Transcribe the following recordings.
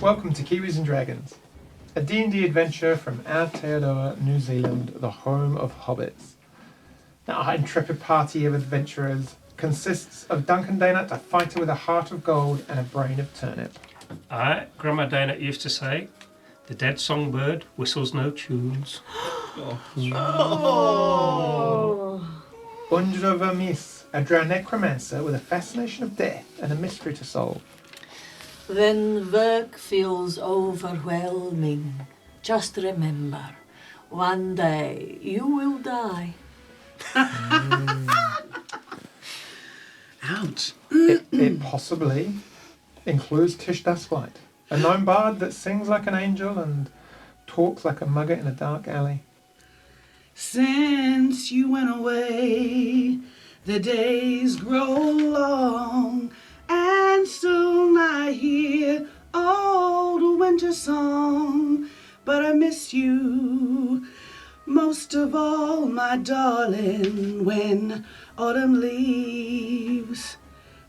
Welcome to Kiwis and Dragons, a D&D adventure from Aotearoa, New Zealand, the home of hobbits. Now, our intrepid party of adventurers consists of Duncan Daynut, a fighter with a heart of gold and a brain of turnip. Grandma Daynut used to say, the dead songbird whistles no tunes. Undra Vermis, a drow necromancer with a fascination of death and a mystery to solve. When work feels overwhelming, just remember, one day you will die. Ouch. It possibly includes Tish, a gnome bard that sings like an angel and talks like a mugger in a dark alley. Since you went away, the days grow long, and soon I hear old winter song. But I miss you most of all, my darling, when autumn leaves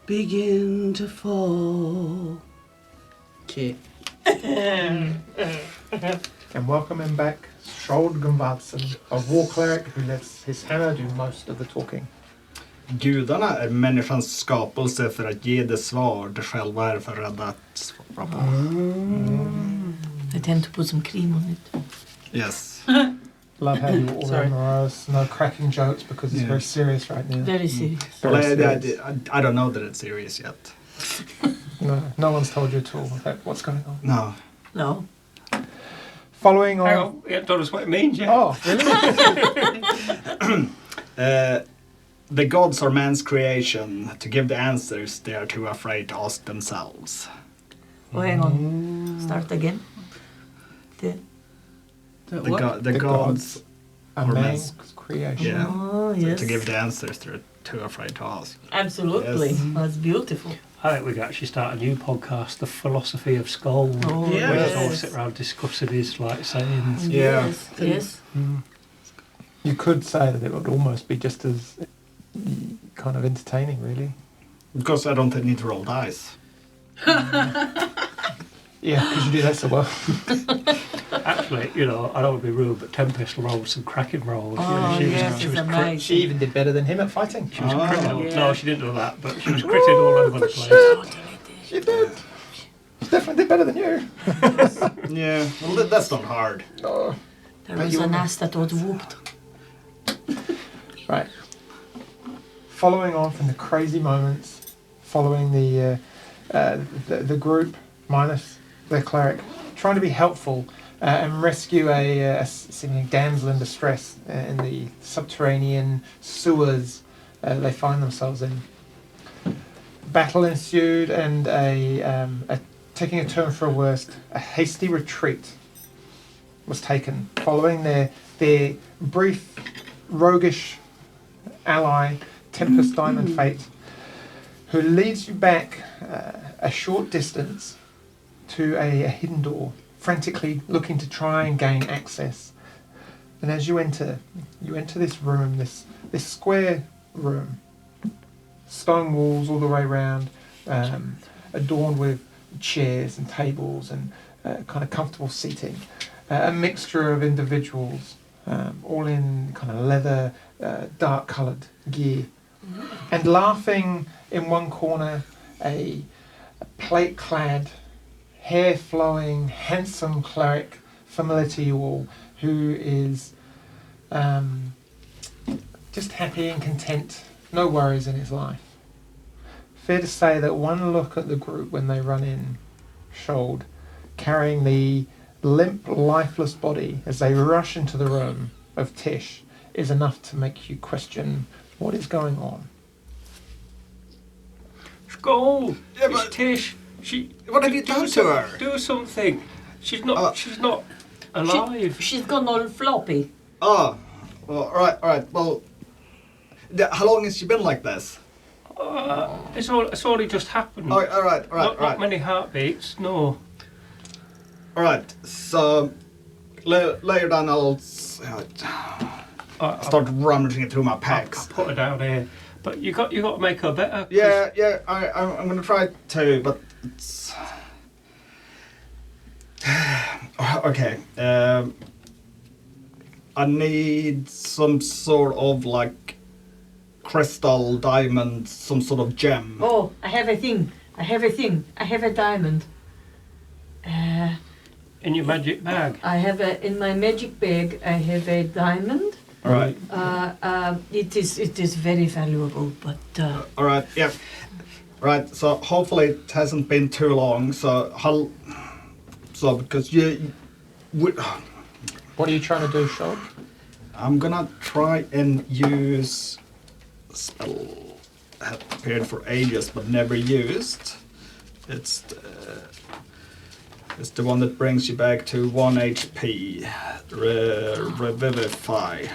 begin to fall. Okay. And welcome him back, Skold, a war cleric who lets his hammer do most of the talking. Gudarna är människans skapelse för att ge det svar de själva är förrädda att svara på. I tend to put some cream on it. Yes. Love how you all morose, no cracking jokes because it's very serious right now. Very serious. Very serious. I don't know that it's serious yet. No one's told you at all about what's going on. No. No. Following on... Oh, you haven't told us what it means yet. Oh, really? The gods are man's creation. To give the answers, they are too afraid to ask themselves. Oh, hang on. Start again. The gods are man's creation. Yeah. Oh, yes. To give the answers, they're too afraid to ask. Absolutely. Yes. That's beautiful. I think we could actually start a new podcast, The Philosophy of Skold. Oh, We yes. just all sit around discussing his sayings. Yeah. Yes. You could say that it would almost be just as kind of entertaining, really. Because I don't need to roll dice. Yeah, because you do that so well. Actually, I don't want to be rude, but Tempest rolled some cracking rolls. Oh, yes, it's amazing. She even did better than him at fighting. She was critting. yeah. No, she didn't do that, but she was critting all over the place. She did. She definitely did better than you. Yeah, well, that's not hard. No. There was an ass that was whooped. Right. Following on from the crazy moments, following the group minus the cleric, trying to be helpful and rescue a seeming damsel in distress in the subterranean sewers they find themselves in. Battle ensued, and taking a turn for a worst, a hasty retreat was taken following their brief roguish ally Tempest Diamond Fate, who leads you back a short distance to a hidden door, frantically looking to try and gain access. And as you enter this room, this square room, stone walls all the way around, adorned with chairs and tables and kind of comfortable seating, a mixture of individuals, all in kind of leather, dark-coloured gear, and laughing in one corner, a plate-clad, hair-flowing, handsome cleric, familiar to you all, who is just happy and content, no worries in his life. Fair to say that one look at the group when they run in, Skold, carrying the limp, lifeless body as they rush into the room of Tish, is enough to make you question what is going on. Skold! Yeah, It's but- Tish. What have you done to her? Do something. She's not alive. She's gone all floppy. Oh, well, all right. Well, how long has she been like this? It's only just happened. All right. Not many heartbeats, no. All right, so later on I'll start rummaging through my I'll packs. put her down here. But you got to make her better. Yeah, I'm gonna try to, but it's Okay. I need some sort of like crystal, diamond, some sort of gem. Oh, I have a thing. I have a diamond. In your magic bag. I have in my magic bag. I have a diamond. All right. It is very valuable, but All right. Yeah. Right. So hopefully it hasn't been too long. So because What are you trying to do, Skold? I'm gonna try and use a spell I have prepared for ages but never used. It's the one that brings you back to 1 HP. Revivify.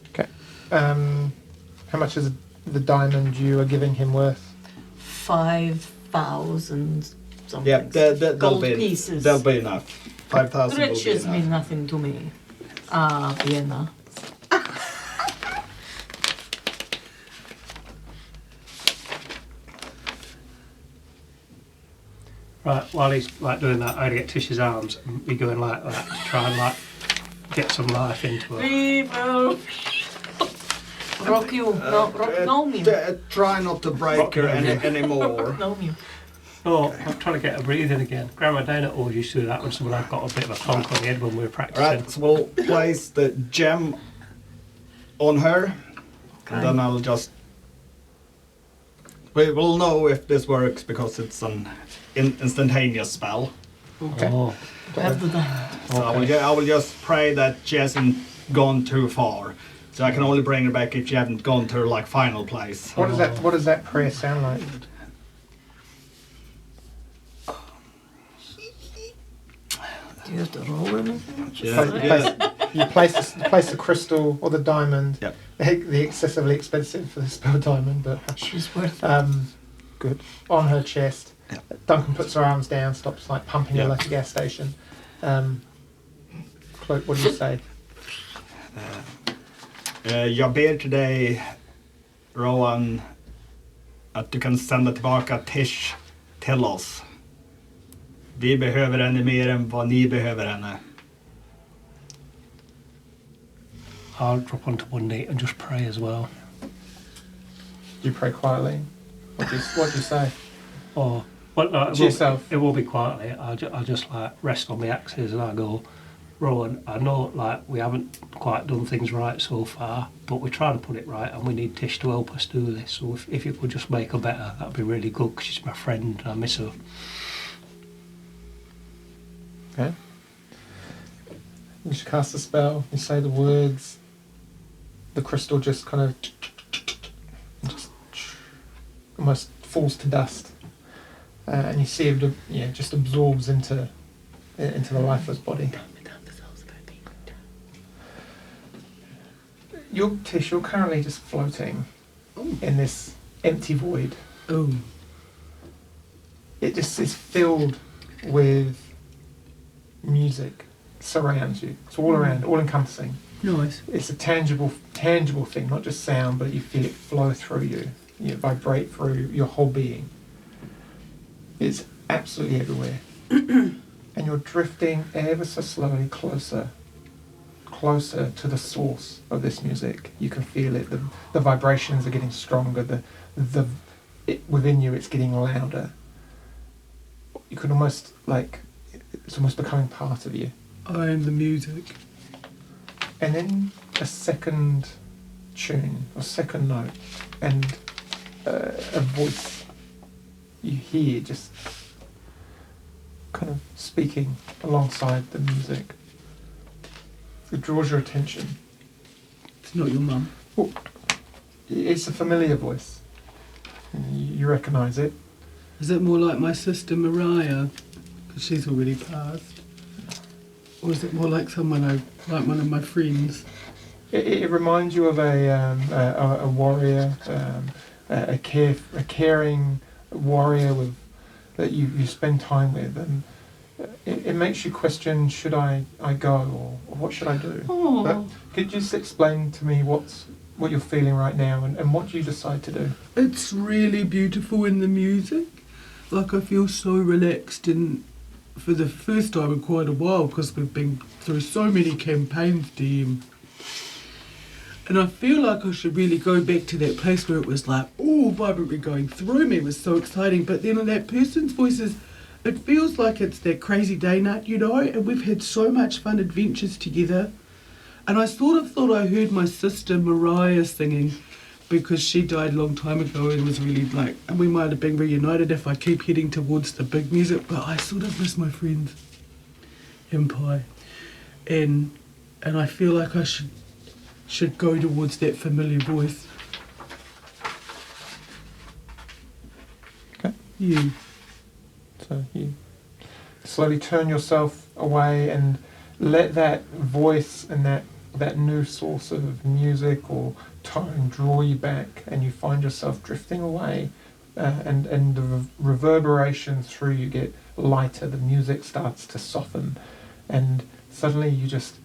Okay. How much is the diamond you are giving him worth? 5,000 something. Yeah, that'll gold be pieces. that'll be enough. 5,000 will be Riches enough. mean nothing to me. Vienna. Right, while he's like doing that, I'd get Tish's arms and be going like that to try and like get some life into her. We will rock you. No me. Try not to break her anymore. No me. Oh, I'm trying to get her breathing again. Grandma Dana always used to do that when someone had got a bit of a clonk on the head when we were practicing. Right, so we'll place the gem on her, and then I'll just. We will know if this works because it's an instantaneous spell. Okay. Oh, Have the diamond. So I will just pray that she hasn't gone too far. So I can only bring her back if she hasn't gone to her like final place. What does that prayer sound like? Do you have to roll anything? You place the crystal or the diamond. Yep. The excessively expensive for the spell diamond, but She's worth it. good. On her chest. Yep. Duncan puts her arms down, stops like pumping her Yep. like a gas station. Cloak, what do you say? Jag ber till dig, Roen, att du kan sända tillbaka Tish till oss. Vi behöver henne mer än vad ni behöver henne. I'll drop onto one knee and just pray as well. Do you pray quietly? What do you say? Or, well, no, To yourself. It will be quietly. I'll just like rest on my axes and I go, Roen, I know like we haven't quite done things right so far, but we're trying to put it right and we need Tish to help us do this. So if you could just make her better, that'd be really good because she's my friend and I miss her. Okay. You just cast a spell, you say the words, the crystal just kind of just almost falls to dust. And you see it just absorbs into the lifeless body. Tish, you're currently just floating in this empty void. Oh. It just is filled with music, surrounds you. It's all around, all encompassing. Nice. It's a tangible thing, not just sound, but you feel it flow through you. You vibrate through your whole being. It's absolutely everywhere. And you're drifting ever so slowly closer to the source of this music. You can feel it. The vibrations are getting stronger. Within you, it's getting louder. You can almost it's almost becoming part of you. I am the music. And then a second tune, a second note, and a voice you hear just kind of speaking alongside the music. It draws your attention. It's not your mum. Well, it's a familiar voice. You recognise it. Is it more like my sister Mariah? Because she's already passed. Or is it more like like one of my friends? It reminds you of a warrior, a caring warrior that you spend time with, and it makes you question: should I go, or what should I do? Oh. But could you just explain to me what you're feeling right now, and what you decide to do? It's really beautiful in the music. Like I feel so relaxed and for the first time in quite a while, because we've been through so many campaigns, DM. And I feel like I should really go back to that place where it was like, oh, vibrantly going through me. It was so exciting. But then in that person's voices, it feels like it's that crazy day night, you know, and we've had so much fun adventures together. And I sort of thought I heard my sister Mariah singing, because she died a long time ago and was really like, and we might have been reunited if I keep heading towards the big music, but I sort of miss my friends in Pi. And I feel like I should go towards that familiar voice. Okay. You. So you slowly turn yourself away and let that voice and that new source of music or tone draw you back, and you find yourself drifting away, and the reverberation through you get lighter, the music starts to soften, and suddenly you just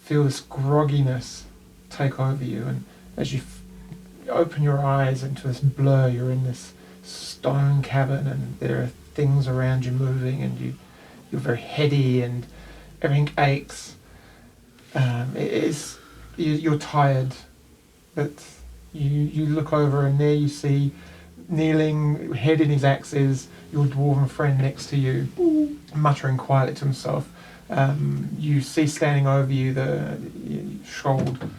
feel this grogginess take over you, and as you open your eyes into this blur, you're in this stone cabin and there are things around you moving, and you're very heady and everything aches. You're tired, but you look over and there you see, kneeling, head in his axe, is your dwarven friend next to you, muttering quietly to himself. You see standing over you the Skold,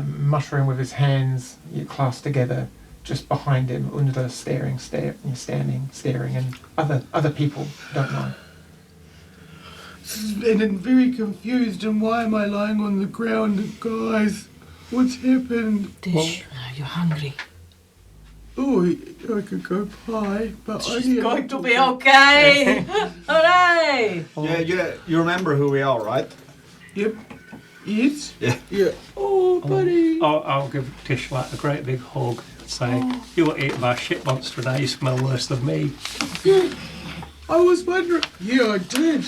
muttering with his hands clasped together. Just behind him, Unda standing, staring, and other people don't know. And I'm very confused, and why am I lying on the ground, guys? What's happened? Tish, are you hungry? Oh, I could go pie, but I She's need going to be okay. Hooray! Yeah, you remember who we are, right? Yep. Yes? Yeah. Oh, buddy. I'll give Tish like a great big hug and say, you were eaten by a shit monster and now you smell worse than me. I was wondering. Yeah, I did.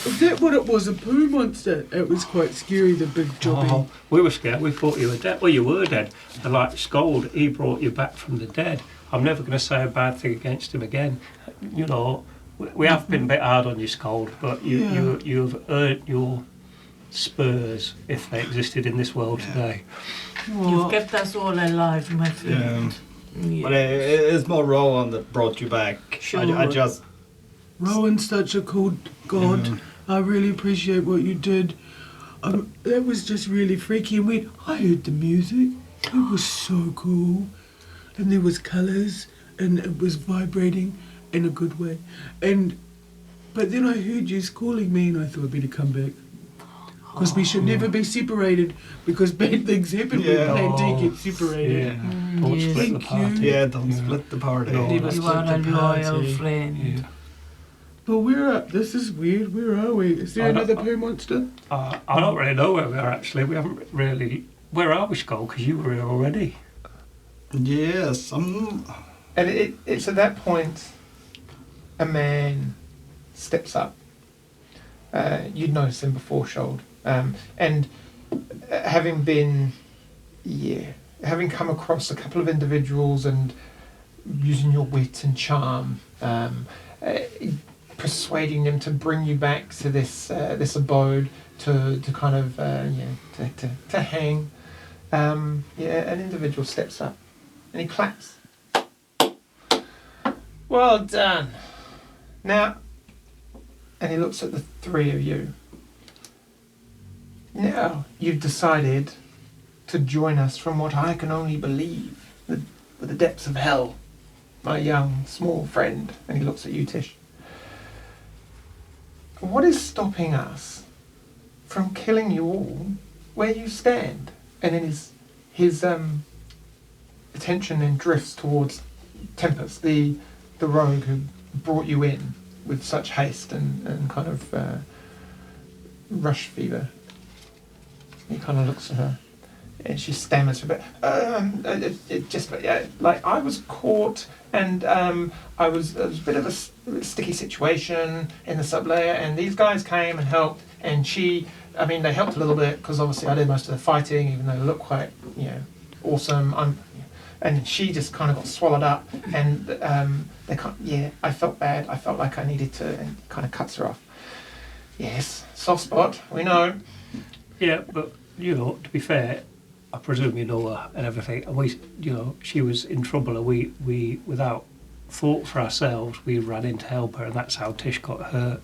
Is that what it was? A poo monster? It was quite scary, the big jobby. Oh, we were scared. We thought you were dead. Well, you were dead. And like Skold, he brought you back from the dead. I'm never going to say a bad thing against him again. You know, we have been a bit hard on you, Skold, but you've earned your spurs, if they existed in this world today. You've kept us all alive, my friend. Yes. But it's more Roen that brought you back. Sure. I just... Rowan's such a cool god. Yeah. I really appreciate what you did. That was just really freaky. And I heard the music. It was so cool. And there was colours, and it was vibrating in a good way. But then I heard you calling me, and I thought I'd better come back. Because we should never be separated, because bad things happen when Plan D gets separated. Yeah. Don't yes. split the Thank party. you. Yeah, don't split the party. No. You are a the loyal party. friend. Yeah. But we're up. This is weird. Where are we? Is there I don't- another poo monster? I don't really know where we are actually. We haven't really. Where are we, Skold? Because you were here already. Yes, And it's at that point a man steps up. You'd noticed him before, Skold. And having come across a couple of individuals and using your wit and charm, persuading them to bring you back to this abode to kind of to hang. An individual steps up and he claps. Well done. Now, and he looks at the three of you. Now you've decided to join us from what I can only believe, the depths of hell, my young, small friend. And he looks at you, Tish. What is stopping us from killing you all where you stand? And then his attention then drifts towards Tempest, the rogue who brought you in with such haste and kind of rush fever. He kind of looks at her, and she stammers a bit. Like I was caught, and it was a bit of a sticky situation in the sublayer, and these guys came and helped, and they helped a little bit because obviously I did most of the fighting, even though they look quite, awesome. and she just kind of got swallowed up, and I felt bad. I felt like I needed to, and kind of cuts her off. Yes, soft spot. We know. Yeah, but to be fair, I presume you know her and everything. And we, she was in trouble, and we without thought for ourselves, we ran in to help her, and that's how Tish got hurt.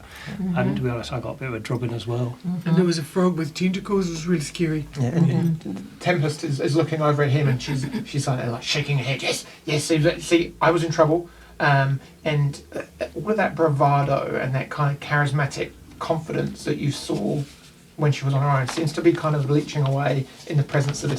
And to be honest, I got a bit of a drubbing as well. And there was a frog with tentacles. It was really scary. Yeah, and Tempest is looking over at him, and she's like shaking her head. Yes. See, I was in trouble, and all of that bravado and that kind of charismatic confidence that you saw when she was on her own seems to be kind of leaching away in the presence of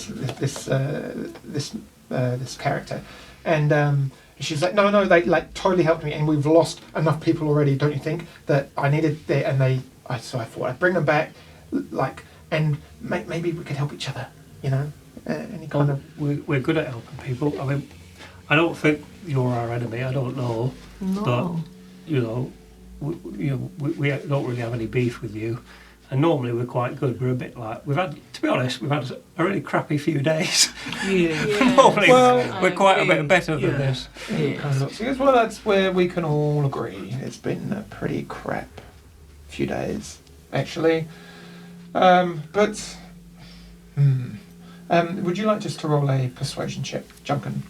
this character, and she's like, no, they like totally helped me, and we've lost enough people already. Don't you think that I needed that? And so I thought I'd bring them back, like, and maybe we could help each other, Any kind of we're good at helping people. I mean, I don't think you're our enemy. I don't know, but we don't really have any beef with you. And normally we're quite good. We're a bit like we've had a really crappy few days. Yeah. Normally Well, we're quite a bit better than this. well, that's where we can all agree. It's been a pretty crap few days, actually. But would you like just to roll a persuasion check, Duncan?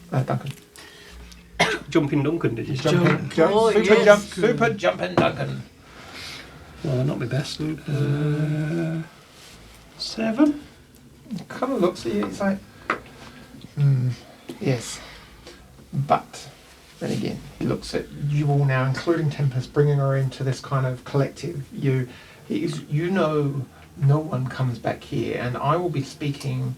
Jumping Duncan, did you say? Super jumping Duncan. Well, not my best. 7. Kind of looks at you. It's like, yes, but then again, he looks at you all now, including Tempest, bringing her into this kind of collective. No one comes back here, and I will be speaking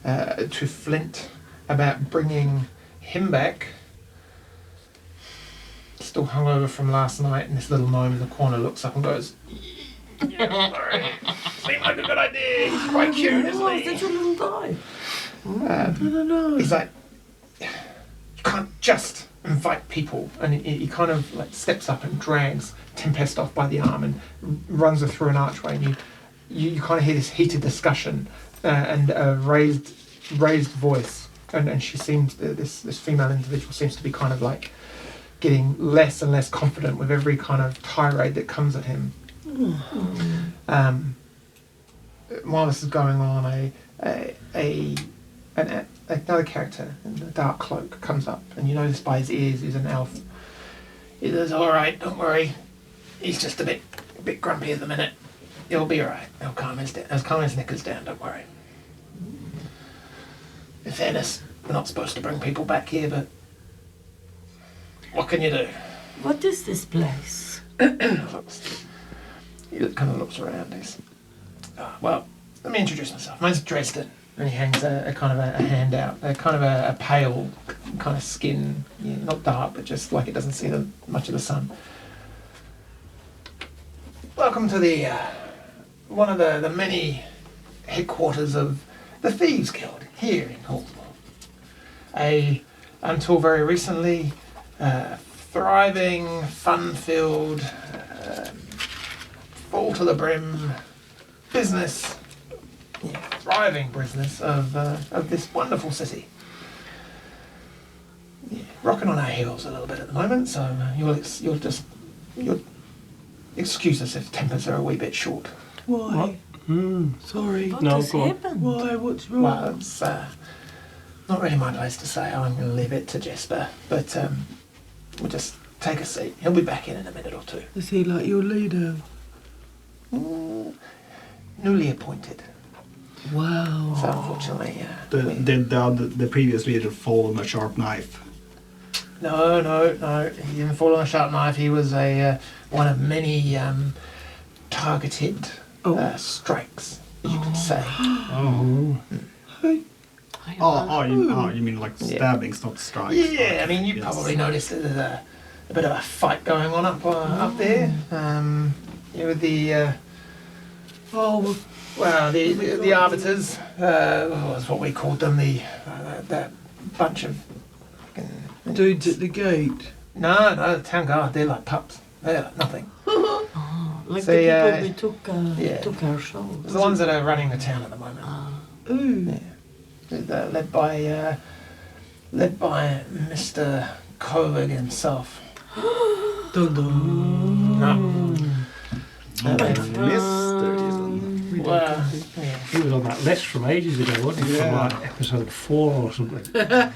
to Flint about bringing him back. Still hungover from last night, and this little gnome in the corner looks up and goes, "Yeah, sorry. Seemed like a good idea. He's quite cute, isn't he?" That's a little guy. I don't know. He's like, "You can't just invite people," and he kind of like steps up and drags Tempest off by the arm and runs her through an archway, and you kind of hear this heated discussion and a raised voice, and she seems this female individual seems to be kind of like getting less and less confident with every kind of tirade that comes at him. While this is going on, another character in the dark cloak comes up, and you notice by his ears he's an elf. He says, "All right, don't worry. He's just a bit grumpy at the minute. He'll be all right. He'll calm his knickers down. Don't worry." In fairness, we're not supposed to bring people back here, but what can you do? What is this place? He kind of looks around. He's, well, let me introduce myself. My name's Dresden. And he hangs a kind of a hand out, a kind of a pale kind of skin, not dark, but just like it doesn't see much of the sun. Welcome to the one of the many headquarters of the Thieves Guild here in Hallsmore. Until very recently, thriving, fun-filled, full to the brim business, thriving business of this wonderful city. Rocking on our heels a little bit at the moment, so you'll excuse us if tempers are a wee bit short. Why? Sorry. What No, has go on. happened? Why? What's wrong? Well, it's not really my place to say. I'm going to leave it to Jesper, but we'll just take a seat. He'll be back in a minute or two. Is he like your leader? Newly appointed. Wow. So unfortunately, Did the previous leader fall on a sharp knife? No, he didn't fall on a sharp knife. He was one of many targeted strikes, you could say. Oh. You mean like stabbings, not strikes? Yeah, I mean, you probably noticed that there's a bit of a fight going on up there. With the the arbiters. Was what we called them. That bunch of Dudes at the gate. No, the town guard. They're like pups. They're like nothing. Like So, the yeah, people we took our shows. The ones that are running the town at the moment. Ooh. They're led by led by Mr. Kovac himself. Dun dun. No. Mr. even. Well, yeah. He was on that list from ages ago, wasn't he? From Yeah. like episode 4 or something.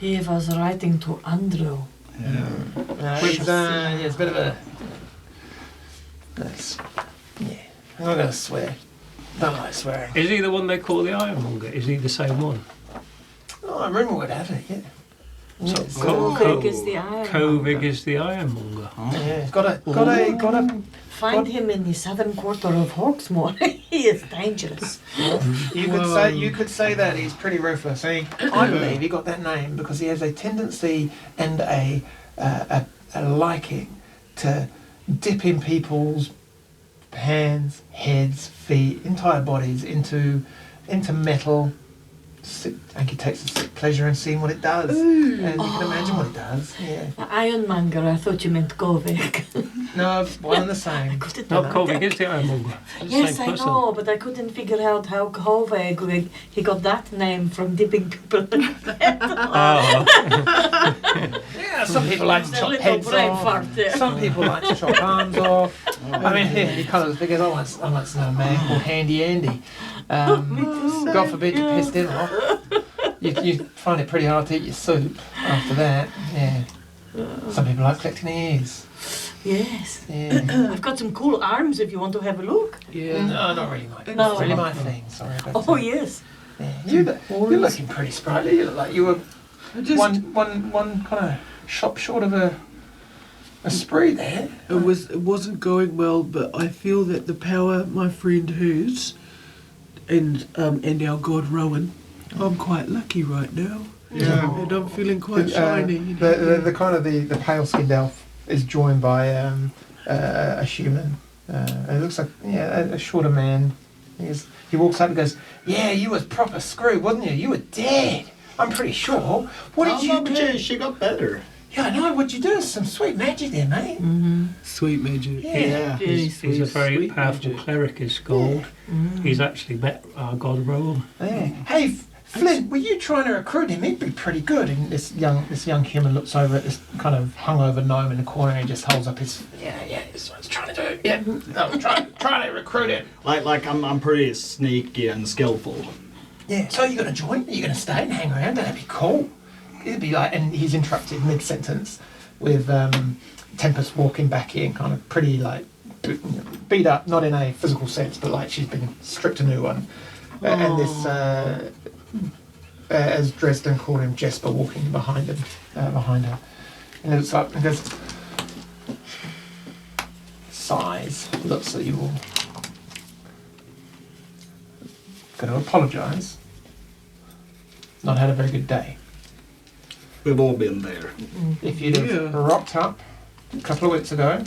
He was writing to Andrew. Yeah. It's a bit of a... Yeah, I'm not going to swear. Don't like swearing. Is he the one they call the Ironmonger? Is he the same one? Oh, I remember what happened, yeah. So Yes. Kovac is the Iron. Kovac is the Ironmonger. Yeah, got a. Find him in the southern quarter of Hawksmoor. He is dangerous. You could say that he's pretty ruthless. I believe he got that name because he has a tendency and a liking to dip in people's hands, heads, feet, entire bodies into metal. And he takes a sick pleasure in seeing what it does. And you can imagine what it does. Yeah. Ironmonger, I thought you meant Kovac. No, one and the same. No, Kovac is the Ironmonger. It's the Yes, same I person. know, but I couldn't figure out how Kovac, he got that name from dipping people in metal. Oh, Yeah, some people like to It's a chop little heads brain off. fart there. Some people like to chop arms off. I mean, he kind of figures, I once know a man called Handy Andy. God forbid you pissed him off. You find it pretty hard to eat your soup after that. Yeah. Some people like collecting ears. Yes. Yeah. I've got some cool arms if you want to have a look. Yeah. No, not really my, No. not really my thing. Sorry about Oh, that. yes. Yeah. You're looking pretty sprightly. You look like you were I just, one kind of shop short of a spree there. it wasn't going well, but I feel that the power my friend has and our god Roen, I'm quite lucky right now. Yeah. And I'm feeling quite shiny. The kind of the pale skinned elf is joined by a human. It looks like a shorter man. He walks up and goes, "Yeah, you was proper screwed, wasn't you? You were dead. I'm pretty sure. What did you do? She got better. Yeah, I know. What'd you do? Some sweet magic there, mate. Mm-hmm. Sweet magic. Yeah. Very he's a very sweet powerful magic. cleric, is Skold. He's actually met our god Roen. Yeah. Hey, Flint, were you trying to recruit him? He'd be pretty good. And this young human looks over at this kind of hungover gnome in the corner and he just holds up his. Yeah, that's what I was trying to do. Yeah, I'm trying to recruit him. Like I'm pretty sneaky and skillful. Yeah. So are you gonna join? Are you gonna stay and hang around? That'd be cool. It'd be like, and he's interrupted mid-sentence with Tempest walking back in, kind of pretty like beat up, not in a physical sense, but like she's been stripped a new one. And this, as Dresden called him, Jesper walking behind her. And it looks up and goes, sighs, looks at you all. Going to apologise. Not had a very good day. We've all been there. If you'd have Yeah. rocked up a couple of weeks ago,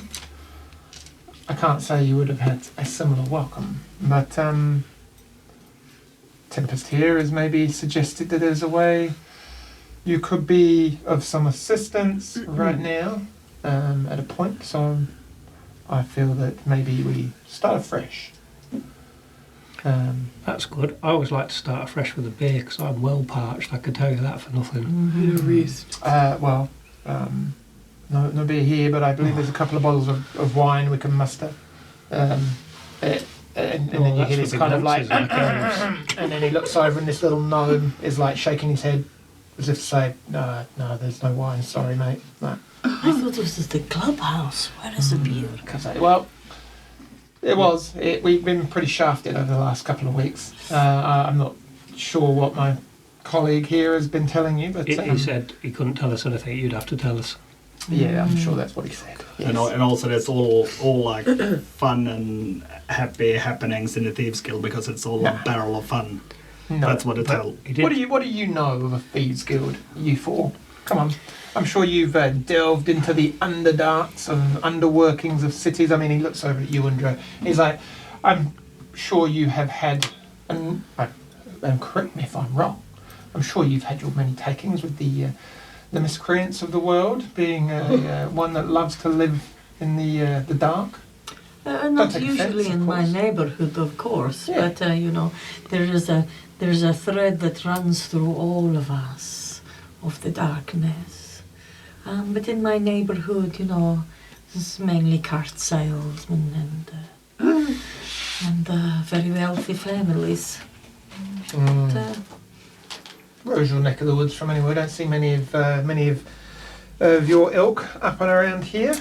I can't say you would have had a similar welcome. But Tempest here has maybe suggested that there's a way you could be of some assistance right now at a point. So I feel that maybe we start afresh. That's good. I always like to start afresh with a beer because I'm well parched. I can tell you that for nothing. Bit of rest. No beer here, but I believe there's a couple of bottles of wine we can muster. And then you that's hear for this the kind of like, nonsense, I and then he looks over and this little gnome is like shaking his head as if to say, no, there's no wine, sorry mate. No. I thought this was the clubhouse. Where is the beer? Well, it was. We've been pretty shafted over the last couple of weeks. I'm not sure what my colleague here has been telling you, but He said he couldn't tell us anything. You'd have to tell us. yeah, I'm sure that's what he said. Yes. And also it's all like fun and happy happenings in the Thieves Guild because it's all a barrel of fun. No. That's what it tells. He did. What do you know of a thieves guild? You four, come on. I'm sure you've delved into the underdarks and underworkings of cities. I mean, he looks over at you, Andrew. He's like, I'm sure you have had, and correct me if I'm wrong. I'm sure you've had your many takings with the miscreants of the world, being one that loves to live in the dark. Not take usually offence, of in my course. neighbourhood, of course, Yeah. but there is a thread that runs through all of us. of the darkness. But in my neighborhood, you know, it's mainly cart salesmen and very wealthy families. But, Where's your neck of the woods from anyway? I don't see many of your ilk up and around here.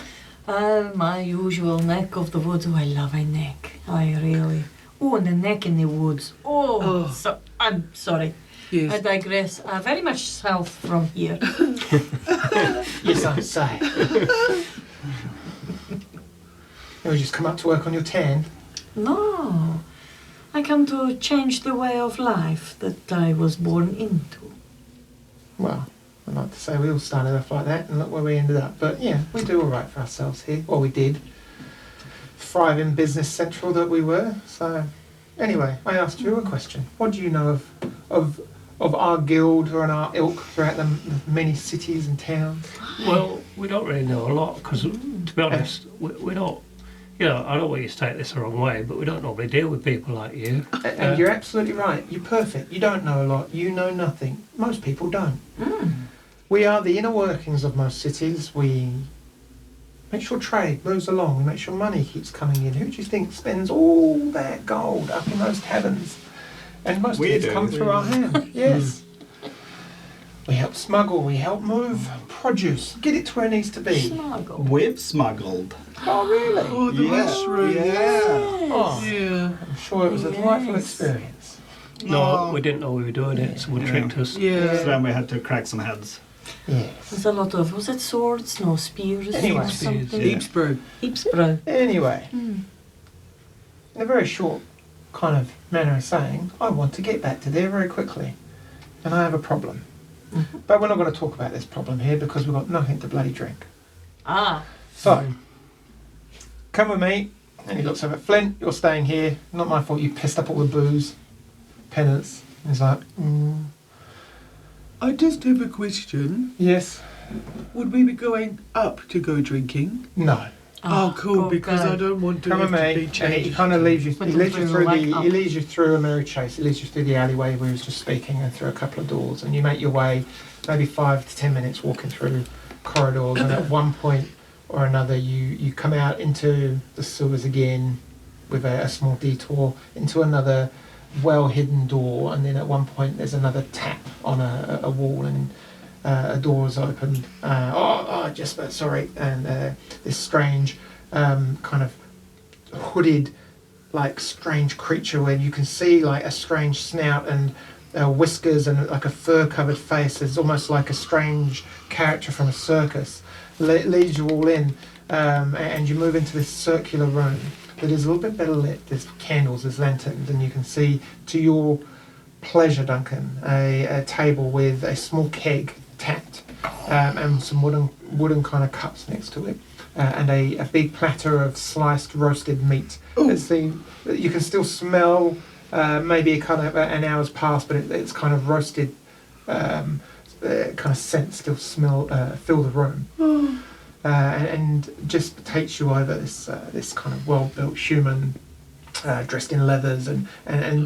my usual neck of the woods. Oh, I love a neck. I really. Oh, and the neck in the woods. Oh. So, I'm sorry. Yes. I digress. Very much south from here. Yes, I say. You just come up to work on your tan. No. I come to change the way of life that I was born into. Well, I'd like to say we all started off like that and look where we ended up. But yeah, we do all right for ourselves here. Well, we did. Thriving business central that we were. So anyway, I asked you a question. What do you know of our guild or in our ilk throughout the many cities and towns? Well, we don't really know a lot because, to be honest, we don't. You know, I don't want you to take this the wrong way, but we don't normally deal with people like you. And you're absolutely right. You're perfect. You don't know a lot. You know nothing. Most people don't. We are the inner workings of most cities. We make sure trade moves along. We make sure money keeps coming in. Who do you think spends all that gold up in those taverns? And most of it's come through our hand. Yes. We help smuggle. We help move produce. Get it to where it needs to be. Smuggle. We've smuggled. Oh, really? Oh, the mushrooms. Oh, Yeah. I'm sure it was a delightful experience. No, we didn't know we were doing it. Someone tricked us. Yeah. So then we had to crack some heads. Yes. There's a lot of, was it swords? No, spears Anyway, or something? spears, Heaps, bro. Heaps, bro. Anyway, in a very short kind of manner of saying, I want to get back to there very quickly. And I have a problem. But we're not going to talk about this problem here because we've got nothing to bloody drink. Ah. So, come with me. And he looks over at Flint, you're staying here. Not my fault you pissed up all the booze. Penance. And he's like, I just have a question. yes. Would we be going up to go drinking? No. Oh, cool, because I don't want to Come with have to me. be And he changed. kind of leads you, But he leads you we'll through light the, up. he leads you through a merry chase. He leads you through the alleyway where he was just speaking and through a couple of doors. And you make your way maybe 5 to 10 minutes walking through corridors. And at one point or another, you come out into the sewers again with a small detour into another well-hidden door. And then at one point, there's another tap on a wall and a door is opened. Just sorry. And this strange kind of hooded, like strange creature where you can see like a strange snout and whiskers and like a fur-covered face. It's almost like a strange character from a circus. Leads you all in, and you move into this circular room that is a little bit better lit. There's candles, there's lanterns, and you can see, to your pleasure, Duncan, a table with a small keg tapped and some wooden kind of cups next to it. And a big platter of sliced roasted meat. You can still smell maybe kind of an hour's past, but it's kind of roasted, kind of scent still fill the room. And just takes you over this kind of well-built human dressed in leathers and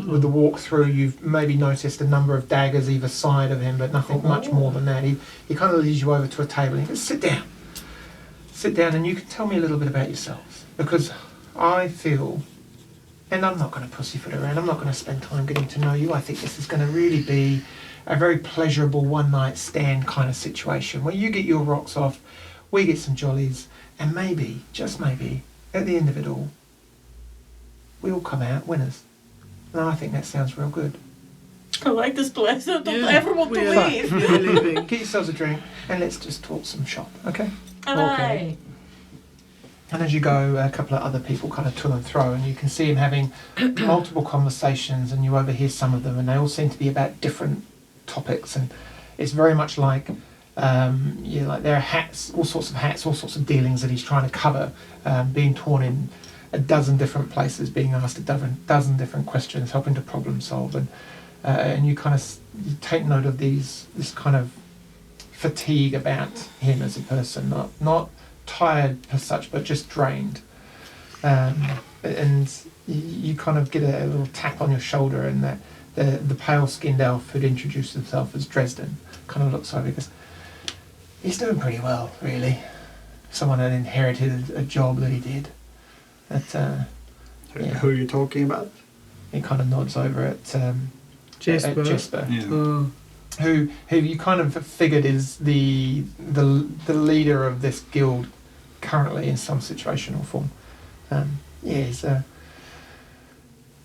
with the walk through you've maybe noticed a number of daggers either side of him, but nothing much more than that. He kind of leads you over to a table and he goes, sit down and you can tell me a little bit about yourselves, because I feel, and I'm not going to pussyfoot around, I'm not going to spend time getting to know you. I think this is going to really be a very pleasurable one-night stand kind of situation where you get your rocks off, we get some jollies, and maybe, just maybe, at the end of it all, we all come out winners. And I think that sounds real good. I like this place. I don't Yeah, ever want to we are- leave. We're leaving. Get yourselves a drink and let's just talk some shop, okay? Aye. And as you go, a couple of other people kind of to and fro, and you can see him having multiple conversations, and you overhear some of them, and they all seem to be about different topics, and it's very much like, like there are hats, all sorts of dealings that he's trying to cover, being torn in a dozen different places, being asked a dozen different questions, helping to problem solve, and you kind of you take note of this kind of fatigue about him as a person, not tired as such, but just drained. And you kind of get a little tap on your shoulder, and that the pale-skinned elf who'd introduced himself as Dresden, kind of looks over because he's doing pretty well, really. Someone had inherited a job that he did. Who are you talking about? He kind of nods over at Jesper. At Jesper, Yeah. who you kind of figured is the leader of this guild currently in some situation or form. He's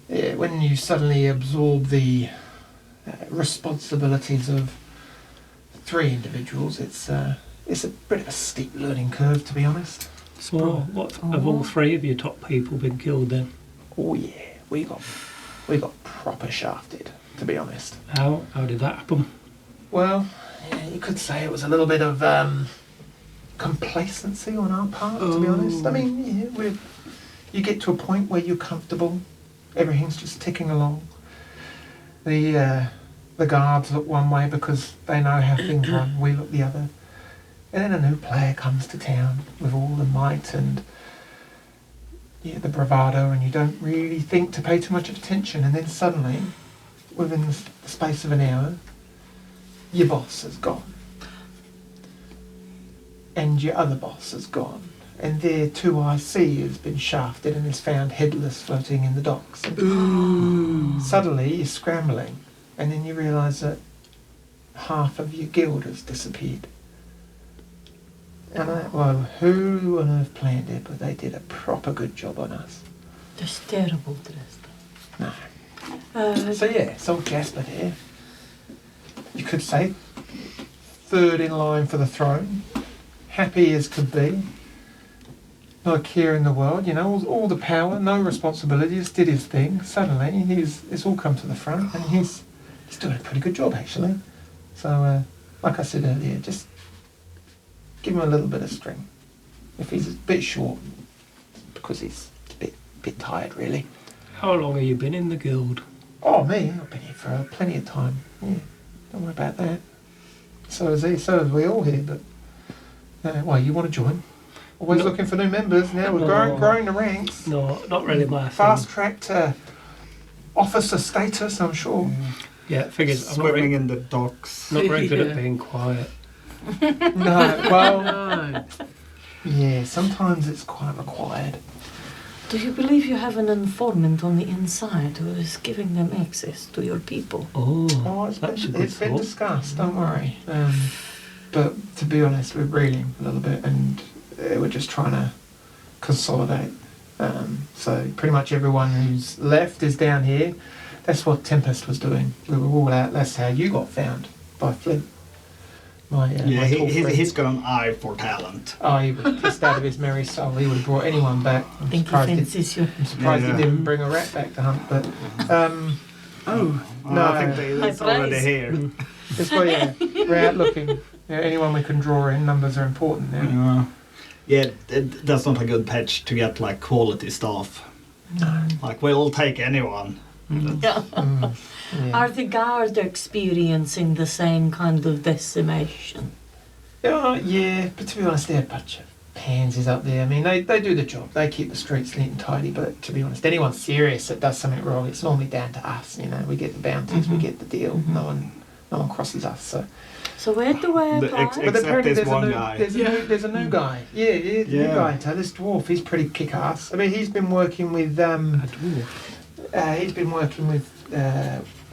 when you suddenly absorb the responsibilities of 3 individuals, it's a bit of a steep learning curve, to be honest. So, what have all 3 of your top people been killed then? Oh yeah, we got proper shafted, to be honest. How did that happen? Well, yeah, you could say it was a little bit of complacency on our part, to be honest. I mean, yeah, you get to a point where you're comfortable, everything's just ticking along. The guards look one way because they know how things run, we look the other. And then a new player comes to town with all the might and the bravado, and you don't really think to pay too much attention, and then suddenly, within the space of an hour, your boss has gone. And your other boss has gone. And their 2IC has been shafted and is found headless floating in the docks. Suddenly you're scrambling, and then you realise that half of your guild has disappeared. And who on earth planned it? But they did a proper good job on us. That's terrible, Dresden. No. So Jasper there, you could say, 3rd in line for the throne, happy as could be, not a care in the world, all the power, no responsibility, just did his thing. Suddenly, it's all come to the front, and he's doing a pretty good job, actually. So, like I said earlier, just give him a little bit of string. If he's a bit short, because he's a bit tired, really. How long have you been in the guild? Oh, me? I've been here for plenty of time. Yeah, don't worry about that. So is he. So is we all here. But why you want to join? Always No. looking for new members. Now we're No. growing the ranks. No, not really my thing. Fast track to officer status, I'm sure. Yeah, figures. I'm not Swimming very, in the docks. not very good Yeah. at being quiet. No, well, No. yeah. Sometimes it's quite required. Do you believe you have an informant on the inside who is giving them access to your people? Oh, That's a good it's been thought. discussed. Don't worry. But to be honest, we're reeling a little bit, and we're just trying to consolidate. So pretty much everyone who's left is down here. That's what Tempest was doing. We were all out. That's how you got found, by Flint. My tall friend. He's got an eye for talent. Oh, he was pissed out of his merry soul. He would have brought anyone back. I think he fancies you. I'm surprised Yeah. he didn't bring a rat back to hunt. But Oh, No. I think it's High already praise. here. it's we're out looking. Anyone we can draw in. Numbers are important now. That's not a good pitch to get like quality staff. No. Like we'll take anyone. Yeah. Yeah. Are the guard experiencing the same kind of decimation? Yeah, but to be honest, they're a bunch of pansies up there. I mean, they do the job. They keep the streets neat and tidy, but to be honest, anyone serious that does something wrong, it's normally down to us. We get the bounties, we get the deal. No one crosses us. So where do I The apply? ex- But Except apparently this there's one a new, guy. there's a new guy. Yeah, new Yeah. guy. So this dwarf, he's pretty kick-ass. I mean, he's been working with A dwarf.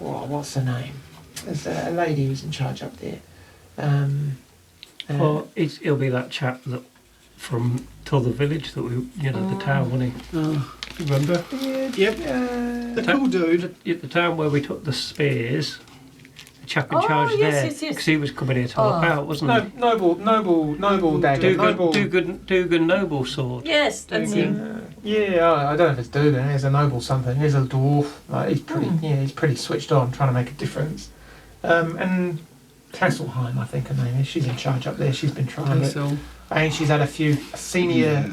what's her name? There's a lady who's in charge up there. He'll be that chap that from T'other village that the town, wasn't he? oh. Remember? Yep. The cool dude. The town where we took the spears. The chap in Oh, charge yes, there. yes, yes. Because he was coming here to help Oh. out, wasn't he? Noble dagger. Noble. Dugan Noble sword. Yes, that's him. I don't know if it's Dugan. There's a noble something. There's a dwarf. Like, he's pretty switched on, trying to make a difference. And Tasselheim, I think her name is. She's in charge up there. She's been trying it. Tessel. I think she's had a few senior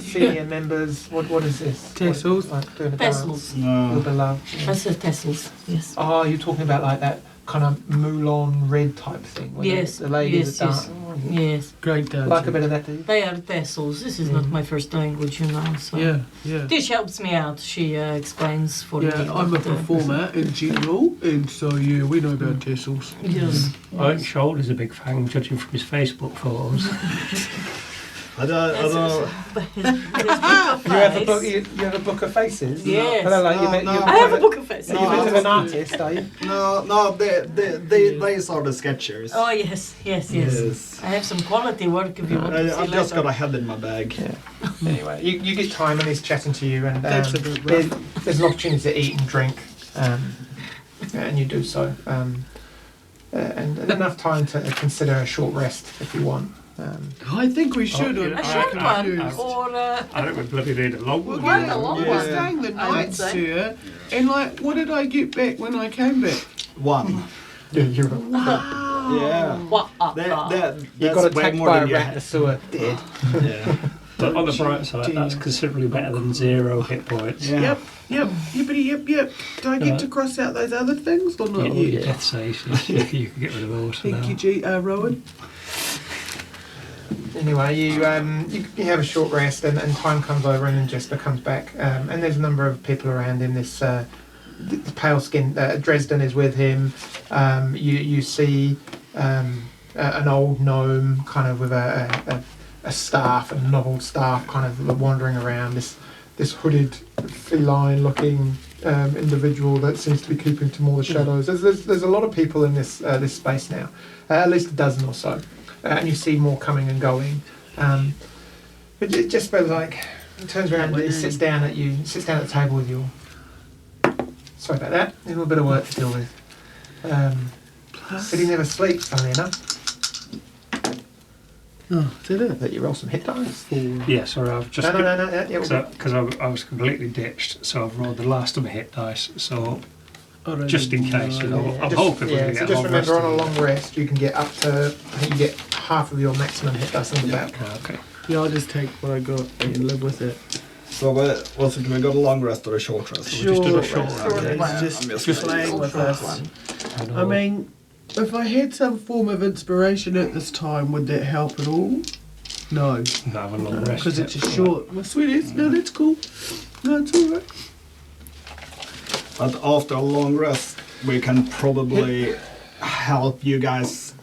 members. What is this? Tassels. Like doing a Tassels. dance. A little bit of love. I Yeah. said tassels, yes. Oh, you're talking about like that kind of Moulin Red type thing. where Yes, The ladies yes, that yes. dance. Oh, Yes. Great dad. Like a bit of that, do you? They are vessels. This is not my first language, you know. So Yeah, yeah. Tish helps me out. She explains for Yeah, me. I'm a what, performer in general, and so yeah, we know about tassels. Yes. I think Skold is a big fan, judging from his Facebook photos. I don't. You have a book. You have a book of faces. Yes. Hello, like, No. I have a book of faces. You're a bit of an artist, are you? No, these are the sketchers. Oh yes. I have some quality work if you want to see I've just later. got a head in my bag. Yeah. Anyway, you get time and he's chatting to you, and That's a bit rough. there's an opportunity to eat and drink, and you do so, and enough time to consider a short rest if you want. I think we should. yeah. A short one, confused. or I think we bloody need a long We're one. Quite going a long we're one, staying the I would night, say. sir. And like, what did I get back when I came back? One. Yeah, you're Yeah. what? you got That's way attacked more by a than you rat in the had. sewer, dead. Yeah. But on the bright side, that's considerably better than 0 hit points. Yeah. Yep, yippity yep. Do I get to cross out those other things or not? Yeah, yet? your death saves, you can get rid of those for Thank now. you, Rowan. Anyway, you have a short rest, and time comes over, and then Jesper comes back, and there's a number of people around him. This pale skin Dresden is with him. You see an old gnome, kind of with a staff, a knobbled staff, kind of wandering around. This hooded, feline-looking individual that seems to be keeping to more the shadows. There's a lot of people in this space now, at least a dozen or so. And you see more coming and going. But it just feels like he turns around and he sits down at the table with you. Sorry about that. There's a little bit of work to deal with. Said he never sleeps, funnily enough. Oh, did it? Let you roll some hit dice. Yeah, sorry, I've just... No. Yeah, Because I was completely ditched, so I've rolled the last of my hit dice, so Alright, just in case, you know, Yeah, I'm just- hoping we're yeah, going to so get a just long remember, rest. on a long rest, you can get up to, I think you get half of your maximum hit dice on the back. Okay. Yeah, I'll just take what I got and live with it. So was it we got a long rest or a short rest? we just did a short rest. rest. Short It's one. just, I'm just just playing playing with Short us. one. I mean, if I had some form of inspiration at this time, would that help at all? No, Not have a long rest. because it's a yet. short. Well, sweeties, no, that's cool. No, it's all right. But after a long rest, we can probably help you guys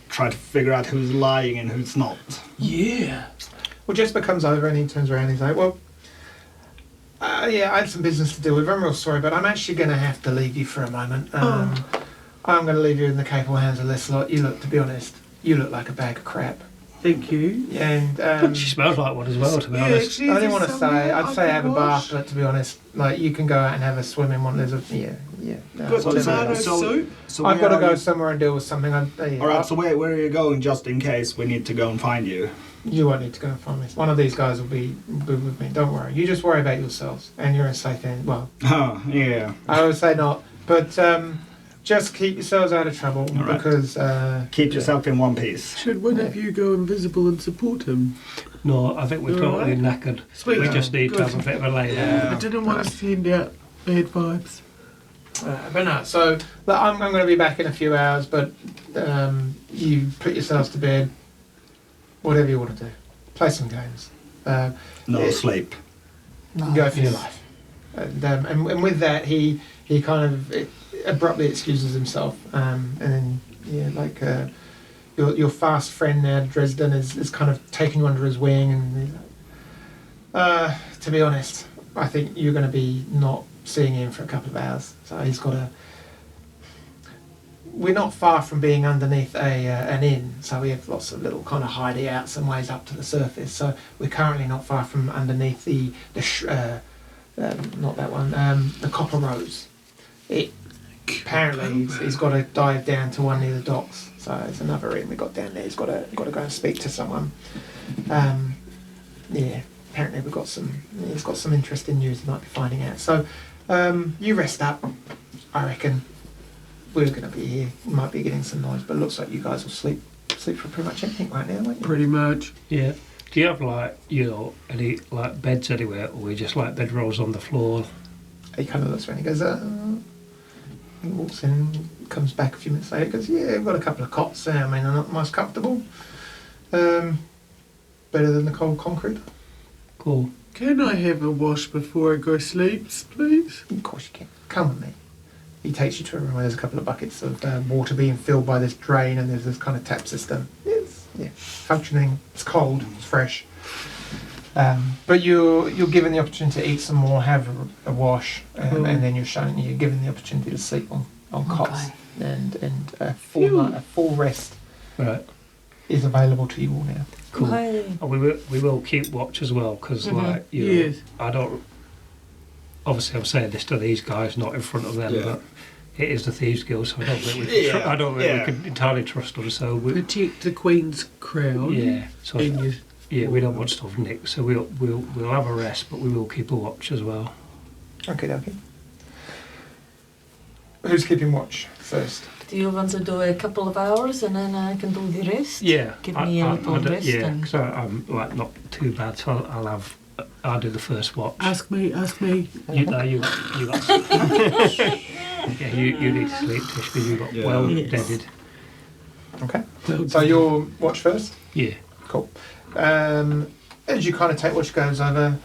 try to figure out who's lying and who's not. Yeah. Well, Jesper comes over and he turns around and he's like, well, yeah, I had some business to deal with. I'm real sorry, but I'm actually going to have to leave you for a moment. I'm going to leave you in the capable hands of this lot. You look, to be honest, you look like a bag of crap. Thank you. And She smells like one as well, to be Yeah, honest. she's I didn't want to somewhere say, I'd I say can have a wash. bath, but to be honest, like, you can go out and have a swim in one. There's a, yeah. No, Got whatever. tomato So- soup. So I've got to where are go you- somewhere and deal with something. Alright, so where are you going just in case we need to go and find you? You won't need to go and find me. One of these guys will be with me. Don't worry. You just worry about yourselves, and you're in safe hands. Well, Oh, yeah. I would say not, but just keep yourselves out of trouble All right. because Keep yourself in one piece. Should one of you go invisible and support him? No, I think we're You're totally alright? knackered. Sweet. We just need to Good. have a bit of a lay Yeah. down. I didn't want to send out bad vibes. but no. So look, I'm going to be back in a few hours, but you put yourselves to bed. Whatever you want to do, play some games. No Yeah. sleep. No. Go for your life. And with that, he kind of abruptly excuses himself, and then your fast friend now, Dresden, is kind of taking you under his wing, and he's like, to be honest, I think you're going to be not seeing him for a couple of hours. So he's got a. We're not far from being underneath an inn, so we have lots of little kind of hideouts and ways up to the surface. So we're currently not far from underneath not that one, the Copper Rose. Apparently he's got to dive down to one near the docks. So it's another inn we got down there. He's got to go and speak to someone. Yeah, apparently he's got some interesting news he might be finding out. So you rest up, I reckon. We're going to be here. You might be getting some noise, but it looks like you guys will sleep for pretty much anything right now, won't you? Pretty much. Yeah. Do you have any beds anywhere, or we just like bedrolls on the floor? He kind of looks around. He goes, he walks in, comes back a few minutes later. Goes, yeah, we've got a couple of cots there. I mean, they're not most comfortable. Better than the cold concrete? Cool. Can I have a wash before I go sleep, please? Of course you can. Come with me. He takes you to a room where there's a couple of buckets of water being filled by this drain, and there's this kind of tap system. It's functioning. It's cold. It's fresh. But you're given the opportunity to eat some more, have a wash, and then you're given the opportunity to sleep on cots, and a full rest Right. is available to you all now. Cool. Okay. And we will keep watch as well, because like you know, Yes. I don't. Obviously, I'm saying this to these guys, not in front of them, Yeah. but it is the thieves' guild, so I don't think we can. Yeah. I don't think Yeah. we can entirely trust them. So we, Protect the Queen's crown. yeah. So And you, yeah, we don't want stuff nicked. So we'll have a rest, but we will keep a watch as well. Okay. Who's keeping watch first? Do you want to do a couple of hours and then I can do the rest? Yeah. Give me a little rest Yeah, and- because I'm like not too bad, so I'll do the first watch. ask me. You got. Yeah, you need to sleep, Tish, because you got Yeah. well Yes. deaded. Okay. Well, So you'll watch first? Yeah. Cool. As you kind of take watch goes over,